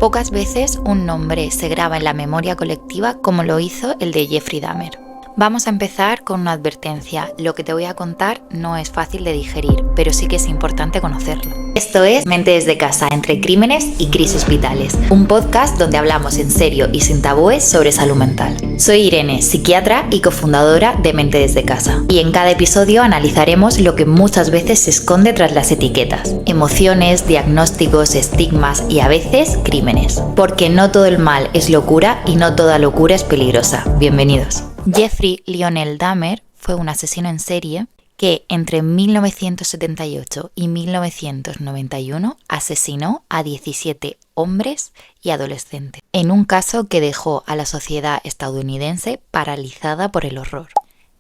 Pocas veces un nombre se graba en la memoria colectiva como lo hizo el de Jeffrey Dahmer. Vamos a empezar con una advertencia. Lo que te voy a contar no es fácil de digerir, pero sí que es importante conocerlo. Esto es Mente desde casa, entre crímenes y crisis vitales, un podcast donde hablamos en serio y sin tabúes sobre salud mental. Soy Irene, psiquiatra y cofundadora de Mente desde casa, y en cada episodio analizaremos lo que muchas veces se esconde tras las etiquetas: emociones, diagnósticos, estigmas y a veces crímenes. Porque no todo el mal es locura y no toda locura es peligrosa. Bienvenidos. Jeffrey Lionel Dahmer fue un asesino en serie que entre 1978 y 1991 asesinó a 17 hombres y adolescentes, en un caso que dejó a la sociedad estadounidense paralizada por el horror.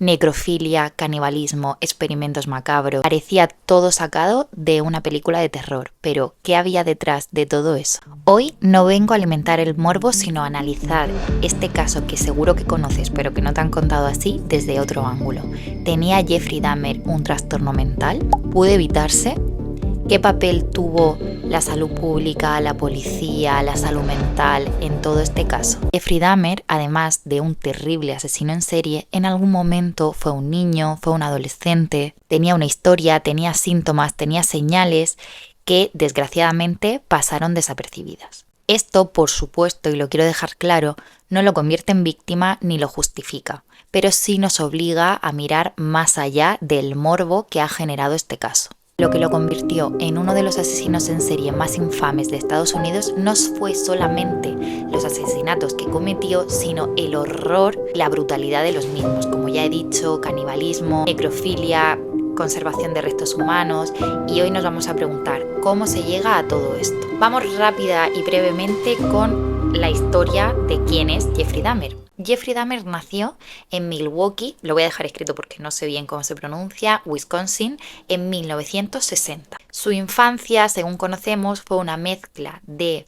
Necrofilia, canibalismo, experimentos macabros, parecía todo sacado de una película de terror, pero ¿qué había detrás de todo eso? Hoy no vengo a alimentar el morbo, sino a analizar este caso que seguro que conoces, pero que no te han contado así, desde otro ángulo. ¿Tenía Jeffrey Dahmer un trastorno mental? ¿Pudo evitarse? ¿Qué papel tuvo la salud pública, la policía, la salud mental en todo este caso? Jeffrey Dahmer, además de un terrible asesino en serie, en algún momento fue un niño, fue un adolescente, tenía una historia, tenía síntomas, tenía señales que desgraciadamente pasaron desapercibidas. Esto, por supuesto, y lo quiero dejar claro, no lo convierte en víctima ni lo justifica, pero sí nos obliga a mirar más allá del morbo que ha generado este caso. Lo que lo convirtió en uno de los asesinos en serie más infames de Estados Unidos no fue solamente los asesinatos que cometió, sino el horror y la brutalidad de los mismos. Como ya he dicho, canibalismo, necrofilia, conservación de restos humanos, y hoy nos vamos a preguntar cómo se llega a todo esto. Vamos rápida y brevemente con la historia de quién es Jeffrey Dahmer. Jeffrey Dahmer nació en Milwaukee, lo voy a dejar escrito porque no sé bien cómo se pronuncia, Wisconsin, en 1960. Su infancia, según conocemos, fue una mezcla de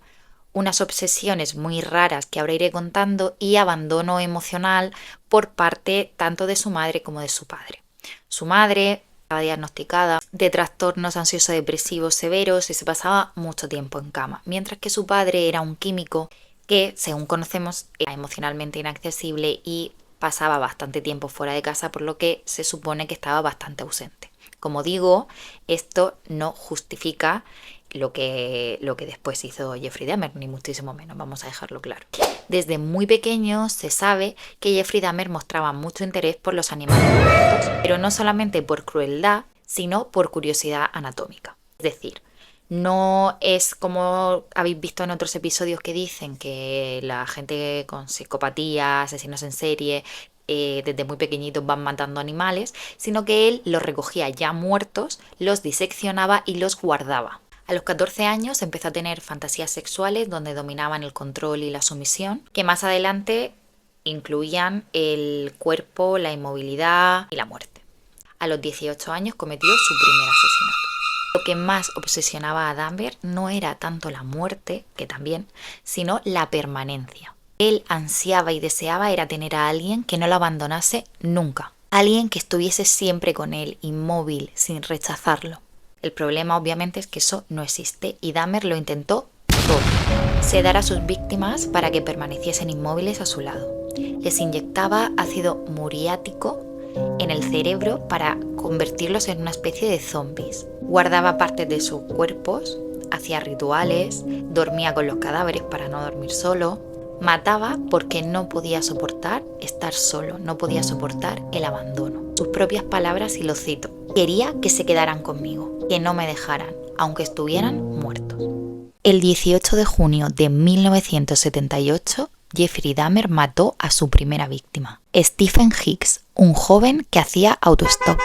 unas obsesiones muy raras que ahora iré contando y abandono emocional por parte tanto de su madre como de su padre. Su madre estaba diagnosticada de trastornos ansioso-depresivos severos y se pasaba mucho tiempo en cama, mientras que su padre era un químico que, según conocemos, era emocionalmente inaccesible y pasaba bastante tiempo fuera de casa, por lo que se supone que estaba bastante ausente. Como digo, esto no justifica lo que después hizo Jeffrey Dahmer, ni muchísimo menos, vamos a dejarlo claro. Desde muy pequeño se sabe que Jeffrey Dahmer mostraba mucho interés por los animales muertos, pero no solamente por crueldad, sino por curiosidad anatómica. Es decir, no es como habéis visto en otros episodios que dicen que la gente con psicopatía, asesinos en serie, desde muy pequeñitos van matando animales, sino que él los recogía ya muertos, los diseccionaba y los guardaba. A los 14 años empezó a tener fantasías sexuales donde dominaban el control y la sumisión, que más adelante incluían el cuerpo, la inmovilidad y la muerte. A los 18 años cometió su primer asesinato. Lo que más obsesionaba a Dahmer no era tanto la muerte, que también, sino la permanencia. Él ansiaba y deseaba era tener a alguien que no lo abandonase nunca. Alguien que estuviese siempre con él, inmóvil, sin rechazarlo. El problema obviamente es que eso no existe y Dahmer lo intentó todo. Sedar a sus víctimas para que permaneciesen inmóviles a su lado. Les inyectaba ácido muriático en el cerebro para convertirlos en una especie de zombies. Guardaba partes de sus cuerpos, hacía rituales, dormía con los cadáveres para no dormir solo, mataba porque no podía soportar estar solo, no podía soportar el abandono. Sus propias palabras, y lo cito: quería que se quedaran conmigo, que no me dejaran, aunque estuvieran muertos. El 18 de junio de 1978, Jeffrey Dahmer mató a su primera víctima, Stephen Hicks, un joven que hacía autostop.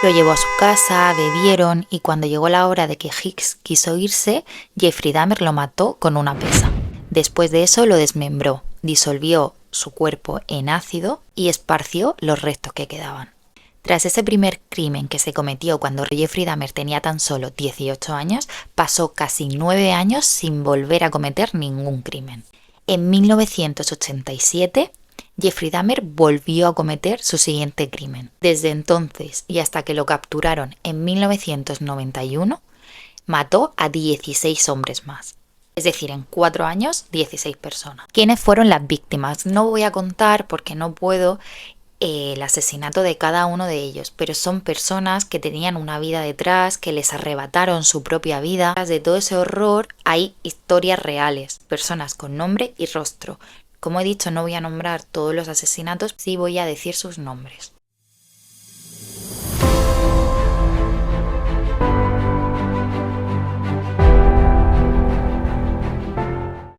Lo llevó a su casa, bebieron y cuando llegó la hora de que Hicks quiso irse, Jeffrey Dahmer lo mató con una pesa. Después de eso lo desmembró, disolvió su cuerpo en ácido y esparció los restos que quedaban. Tras ese primer crimen que se cometió cuando Jeffrey Dahmer tenía tan solo 18 años, pasó casi 9 años sin volver a cometer ningún crimen. En 1987, Jeffrey Dahmer volvió a cometer su siguiente crimen. Desde entonces y hasta que lo capturaron en 1991, mató a 16 hombres más. Es decir, en 4 años, 16 personas. ¿Quiénes fueron las víctimas? No voy a contar porque no puedo el asesinato de cada uno de ellos, pero son personas que tenían una vida detrás, que les arrebataron su propia vida. Detrás de todo ese horror hay historias reales, personas con nombre y rostro. Como he dicho, no voy a nombrar todos los asesinatos, sí voy a decir sus nombres.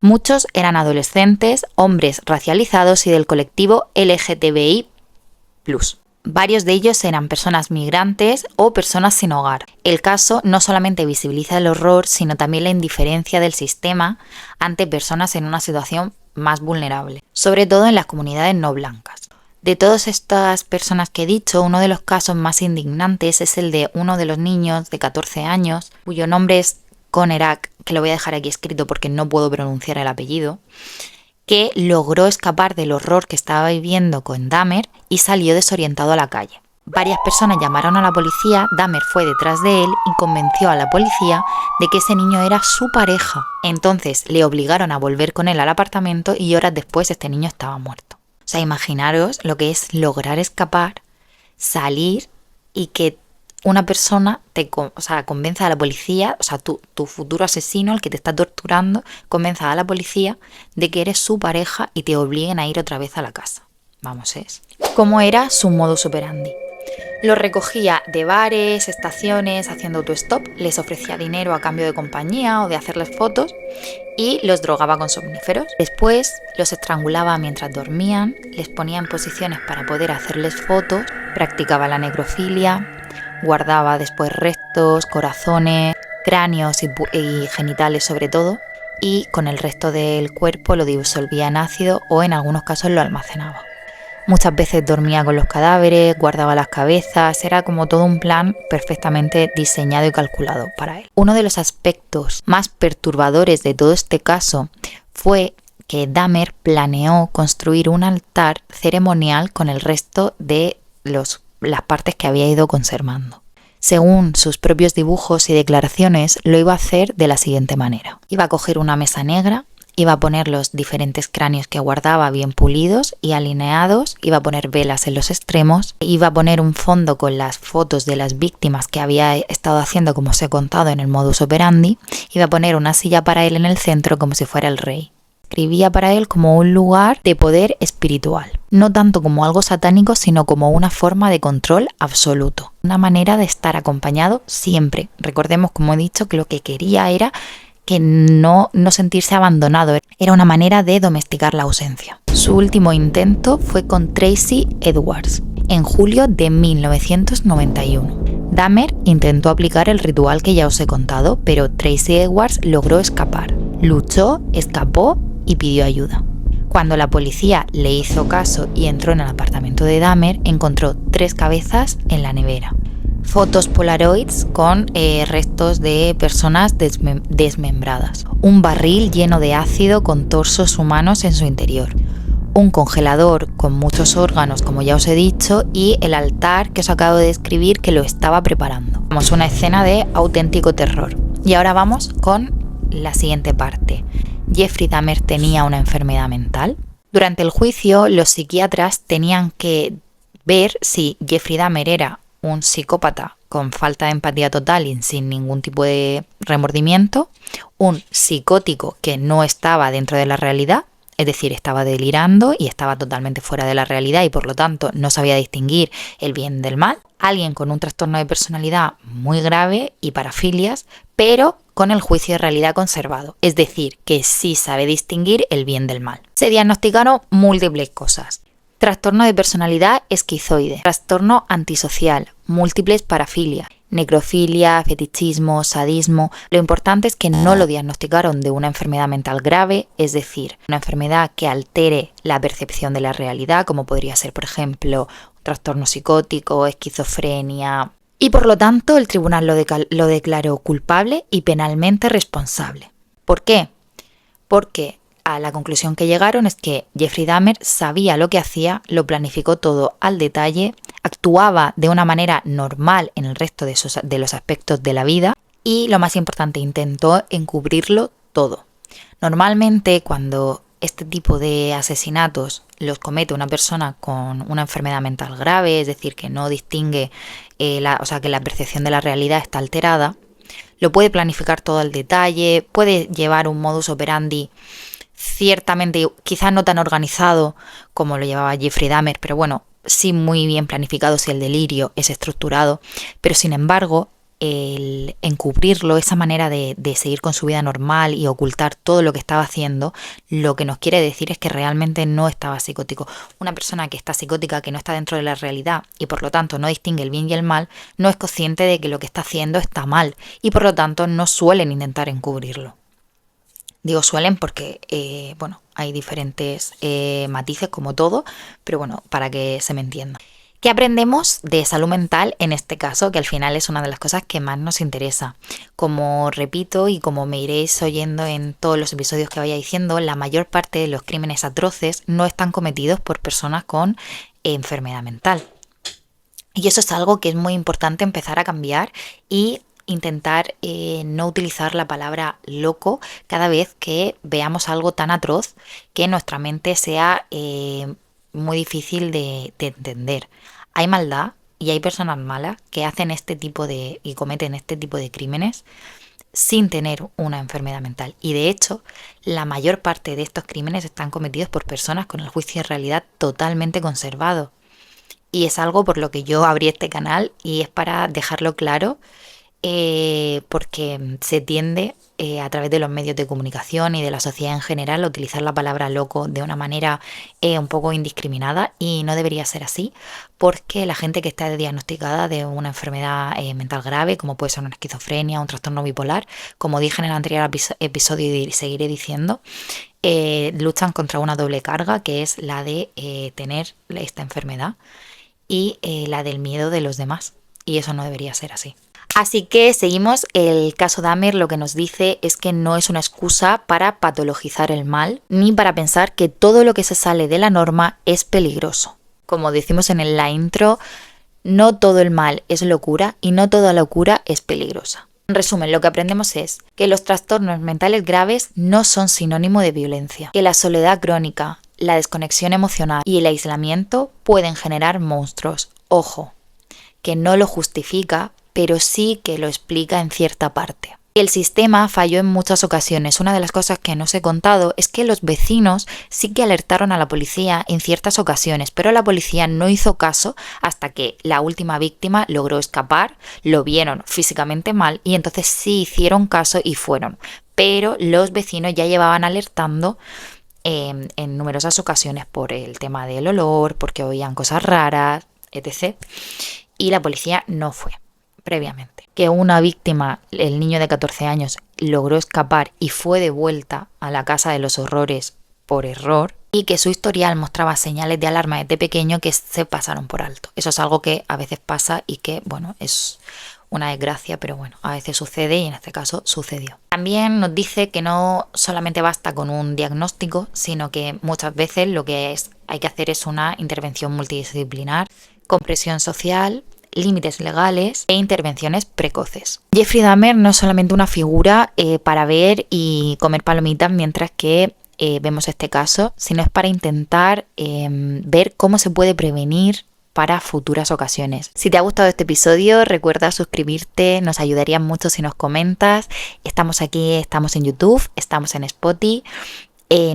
Muchos eran adolescentes, hombres racializados y del colectivo LGTBI+. Varios de ellos eran personas migrantes o personas sin hogar. El caso no solamente visibiliza el horror, sino también la indiferencia del sistema ante personas en una situación más vulnerable, sobre todo en las comunidades no blancas. De todas estas personas que he dicho, uno de los casos más indignantes es el de uno de los niños de 14 años, cuyo nombre es Conerak, que lo voy a dejar aquí escrito porque no puedo pronunciar el apellido, que logró escapar del horror que estaba viviendo con Dahmer y salió desorientado a la calle. Varias personas llamaron a la policía, Dahmer fue detrás de él y convenció a la policía de que ese niño era su pareja. Entonces le obligaron a volver con él al apartamento y horas después este niño estaba muerto. O sea, imaginaros lo que es lograr escapar, salir y que una persona convenza a la policía, o sea, tu futuro asesino, el que te está torturando, convenza a la policía de que eres su pareja y te obliguen a ir otra vez a la casa. Vamos, es. ¿Cómo era su modus operandi? Los recogía de bares, estaciones, haciendo autostop, les ofrecía dinero a cambio de compañía o de hacerles fotos y los drogaba con somníferos. Después los estrangulaba mientras dormían, les ponía en posiciones para poder hacerles fotos, practicaba la necrofilia, guardaba después restos, corazones, cráneos y genitales sobre todo, y con el resto del cuerpo lo disolvía en ácido o en algunos casos lo almacenaba. Muchas veces dormía con los cadáveres, guardaba las cabezas, era como todo un plan perfectamente diseñado y calculado para él. Uno de los aspectos más perturbadores de todo este caso fue que Dahmer planeó construir un altar ceremonial con el resto de las partes que había ido conservando. Según sus propios dibujos y declaraciones, lo iba a hacer de la siguiente manera. Iba a coger una mesa negra, iba a poner los diferentes cráneos que guardaba bien pulidos y alineados, iba a poner velas en los extremos, iba a poner un fondo con las fotos de las víctimas que había estado haciendo como os he contado en el modus operandi, iba a poner una silla para él en el centro como si fuera el rey. Escribía para él como un lugar de poder espiritual, no tanto como algo satánico, sino como una forma de control absoluto, una manera de estar acompañado siempre. Recordemos, como he dicho, que lo que quería era que no sentirse abandonado, era una manera de domesticar la ausencia. Su último intento fue con Tracy Edwards, en julio de 1991. Dahmer intentó aplicar el ritual que ya os he contado, pero Tracy Edwards logró escapar. Luchó, escapó y pidió ayuda. Cuando la policía le hizo caso y entró en el apartamento de Dahmer, encontró 3 cabezas en la nevera. Fotos polaroids con restos de personas desmembradas. Un barril lleno de ácido con torsos humanos en su interior. Un congelador con muchos órganos, como ya os he dicho, y el altar que os acabo de describir que lo estaba preparando. Vamos, una escena de auténtico terror. Y ahora vamos con la siguiente parte. ¿Jeffrey Dahmer tenía una enfermedad mental? Durante el juicio, los psiquiatras tenían que ver si Jeffrey Dahmer era un psicópata con falta de empatía total y sin ningún tipo de remordimiento, un psicótico que no estaba dentro de la realidad, es decir, estaba delirando y estaba totalmente fuera de la realidad y por lo tanto no sabía distinguir el bien del mal, alguien con un trastorno de personalidad muy grave y parafilias, pero con el juicio de realidad conservado, es decir, que sí sabe distinguir el bien del mal. Se diagnosticaron múltiples cosas. Trastorno de personalidad esquizoide, trastorno antisocial, múltiples parafilias, necrofilia, fetichismo, sadismo. Lo importante es que no lo diagnosticaron de una enfermedad mental grave, es decir, una enfermedad que altere la percepción de la realidad, como podría ser, por ejemplo, un trastorno psicótico, esquizofrenia. Y por lo tanto, el tribunal lo declaró culpable y penalmente responsable. ¿Por qué? Porque a la conclusión que llegaron es que Jeffrey Dahmer sabía lo que hacía, lo planificó todo al detalle, actuaba de una manera normal en el resto de los aspectos de la vida y, lo más importante, intentó encubrirlo todo. Normalmente cuando este tipo de asesinatos los comete una persona con una enfermedad mental grave, es decir, que no distingue, o sea, que la percepción de la realidad está alterada, lo puede planificar todo al detalle, puede llevar un modus operandi ciertamente, quizás no tan organizado como lo llevaba Jeffrey Dahmer, pero bueno, sí muy bien planificado si el delirio es estructurado, pero sin embargo el encubrirlo, esa manera de seguir con su vida normal y ocultar todo lo que estaba haciendo, lo que nos quiere decir es que realmente no estaba psicótico. Una persona que está psicótica, que no está dentro de la realidad y por lo tanto no distingue el bien y el mal, no es consciente de que lo que está haciendo está mal y por lo tanto no suelen intentar encubrirlo. Digo suelen porque, bueno, hay diferentes matices como todo, pero bueno, para que se me entienda. ¿Qué aprendemos de salud mental en este caso? Que al final es una de las cosas que más nos interesa. Como repito y como me iréis oyendo en todos los episodios que vaya diciendo, la mayor parte de los crímenes atroces no están cometidos por personas con enfermedad mental. Y eso es algo que es muy importante empezar a cambiar y intentar no utilizar la palabra loco cada vez que veamos algo tan atroz que nuestra mente sea muy difícil de entender. Hay maldad y hay personas malas que hacen y cometen este tipo de crímenes sin tener una enfermedad mental. Y de hecho, la mayor parte de estos crímenes están cometidos por personas con el juicio de realidad totalmente conservado. Y es algo por lo que yo abrí este canal y es para dejarlo claro, porque se tiende a través de los medios de comunicación y de la sociedad en general a utilizar la palabra loco de una manera un poco indiscriminada y no debería ser así, porque la gente que está diagnosticada de una enfermedad mental grave, como puede ser una esquizofrenia o un trastorno bipolar, como dije en el anterior episodio y seguiré diciendo, luchan contra una doble carga, que es la de tener esta enfermedad y la del miedo de los demás. Y eso no debería ser así. Así que seguimos. El caso Dahmer lo que nos dice es que no es una excusa para patologizar el mal, ni para pensar que todo lo que se sale de la norma es peligroso. Como decimos en la intro, no todo el mal es locura y no toda locura es peligrosa. En resumen, lo que aprendemos es que los trastornos mentales graves no son sinónimo de violencia, que la soledad crónica, la desconexión emocional y el aislamiento pueden generar monstruos. Ojo, que no lo justifica, pero sí que lo explica en cierta parte. El sistema falló en muchas ocasiones. Una de las cosas que no os he contado es que los vecinos sí que alertaron a la policía en ciertas ocasiones, pero la policía no hizo caso hasta que la última víctima logró escapar, lo vieron físicamente mal y entonces sí hicieron caso y fueron. Pero los vecinos ya llevaban alertando en numerosas ocasiones por el tema del olor, porque oían cosas raras, etc. Y la policía no fue previamente. Que una víctima, el niño de 14 años, logró escapar y fue devuelta a la casa de los horrores por error y que su historial mostraba señales de alarma desde pequeño que se pasaron por alto. Eso es algo que a veces pasa y que, bueno, es una desgracia, pero bueno, a veces sucede y en este caso sucedió. También nos dice que no solamente basta con un diagnóstico, sino que muchas veces lo que hay que hacer es una intervención multidisciplinar con presión social, límites legales e intervenciones precoces. Jeffrey Dahmer no es solamente una figura para ver y comer palomitas mientras que vemos este caso, sino es para intentar ver cómo se puede prevenir para futuras ocasiones. Si te ha gustado este episodio, recuerda suscribirte, nos ayudaría mucho si nos comentas. Estamos aquí, estamos en YouTube, estamos en Spotify.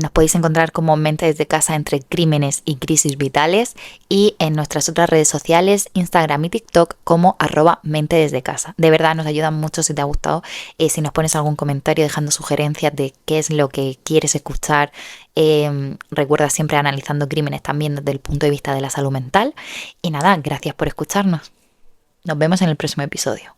Nos podéis encontrar como Mente desde Casa entre crímenes y crisis vitales y en nuestras otras redes sociales, Instagram y TikTok como @Mente desde Casa. De verdad nos ayudan mucho si te ha gustado, si nos pones algún comentario dejando sugerencias de qué es lo que quieres escuchar. Recuerda siempre analizando crímenes también desde el punto de vista de la salud mental. Y nada, gracias por escucharnos. Nos vemos en el próximo episodio.